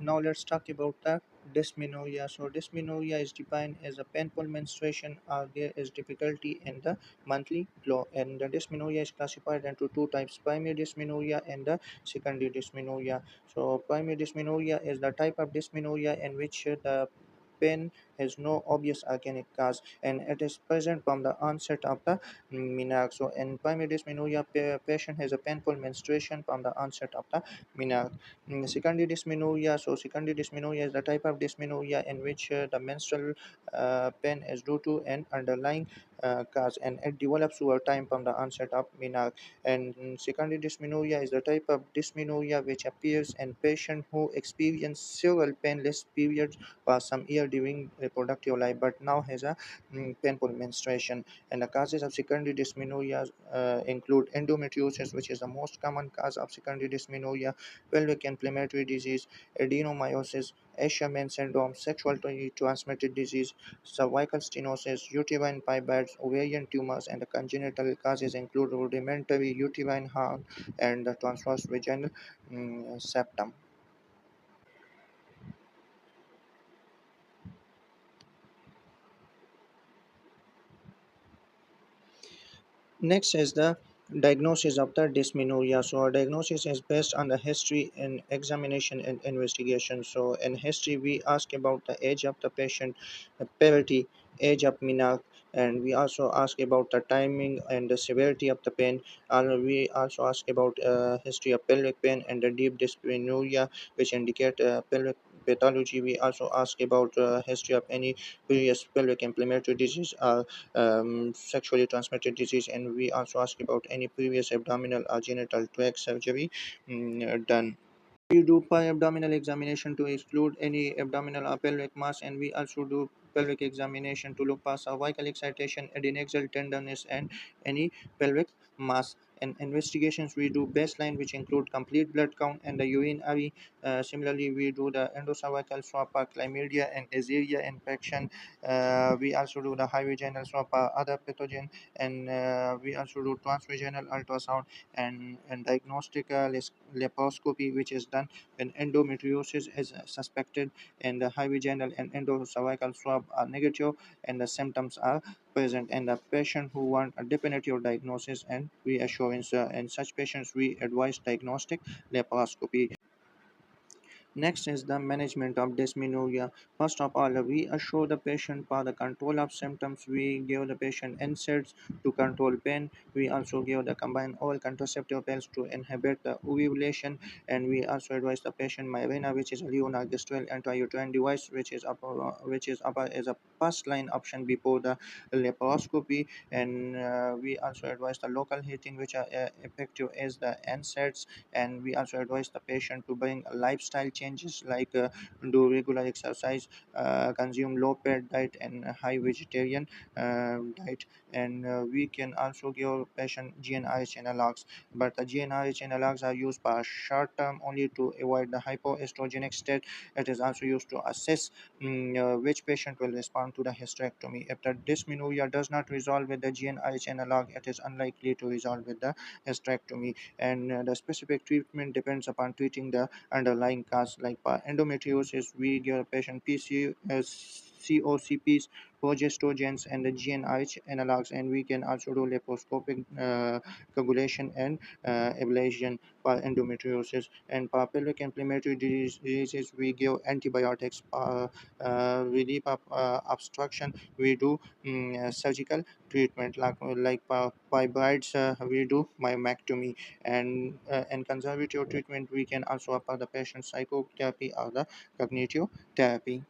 Now let's talk about the dysmenorrhea. So dysmenorrhea is defined as a painful menstruation or there is difficulty in the monthly flow. And the dysmenorrhea is classified into two types: primary dysmenorrhea and the secondary dysmenorrhea. So primary dysmenorrhea is the type of dysmenorrhea in which the pain has no obvious organic cause and it is present from the onset of the menarche. So in primary dysmenorrhea, patient has a painful menstruation from the onset of the menarche. Secondary dysmenorrhea. So secondary dysmenorrhea is the type of dysmenorrhea in which the menstrual pain is due to an underlying cause and it develops over time from the onset of menarche. And secondary dysmenorrhea is the type of dysmenorrhea which appears in patients who experience several painless periods for some year during reproductive life but now has a painful menstruation. And the causes of secondary dysmenorrhea include endometriosis, which is the most common cause of secondary dysmenorrhea, pelvic inflammatory disease, adenomyosis, Asherman syndrome, sexually transmitted disease, cervical stenosis, uterine fibroids, ovarian tumors, and the congenital causes include rudimentary uterine horn and the transverse vaginal septum. Next is the diagnosis of the dysmenorrhea. So, our diagnosis is based on the history and examination and investigation. So, in history, we ask about the age of the patient, the puberty, age of menarche, and we also ask about the timing and the severity of the pain. We also ask about history of pelvic pain and the deep dysmenorrhea, which indicate pelvic pathology. We also ask about history of any previous pelvic inflammatory disease sexually transmitted disease, and we also ask about any previous abdominal or genital tract surgery done. We do abdominal examination to exclude any abdominal or pelvic mass, and we also do pelvic examination to look for cervical excitation, adnexal tenderness, and any pelvic mass. And investigations we do baseline, which include complete blood count and the urinary. Similarly, we do the endocervical swab for chlamydia and Neisseria infection. We also do the high vaginal swab for other pathogen, and we also do transvaginal ultrasound and diagnostic laparoscopy, which is done when endometriosis is suspected and the high vaginal and endocervical swab are negative and the symptoms are present, and the patient who want a definitive diagnosis and reassurance. In such patients, we advise diagnostic laparoscopy. Next is the management of dysmenorrhea. First of all, we assure the patient for the control of symptoms. We give the patient NSAIDs to control pain. We also give the combined oral contraceptive pills to inhibit the ovulation, and we also advise the patient Mirena, which is a levonorgestrel intrauterine device, which is as a first line option before the laparoscopy. And we also advise the local heating, which are effective as the NSAIDs, and we also advise the patient to bring lifestyle changes like do regular exercise, consume low fat diet and high vegetarian diet. And we can also give patient GnRH analogs, but the GnRH analogs are used for short term only to avoid the hypoestrogenic state. It is also used to assess which patient will respond to the hysterectomy. If the dysmenorrhea does not resolve with the GnRH analog, it is unlikely to resolve with the hysterectomy, and the specific treatment depends upon treating the underlying cause. Like for endometriosis, we give a patient COCPs, progestogens, and the GnRH analogs, and we can also do laparoscopic coagulation and ablation for endometriosis. And for pelvic inflammatory diseases, we give antibiotics. For relief of obstruction, we do surgical treatment like fibroids, we do myomectomy, and conservative treatment we can also offer the patient psychotherapy or the cognitive therapy.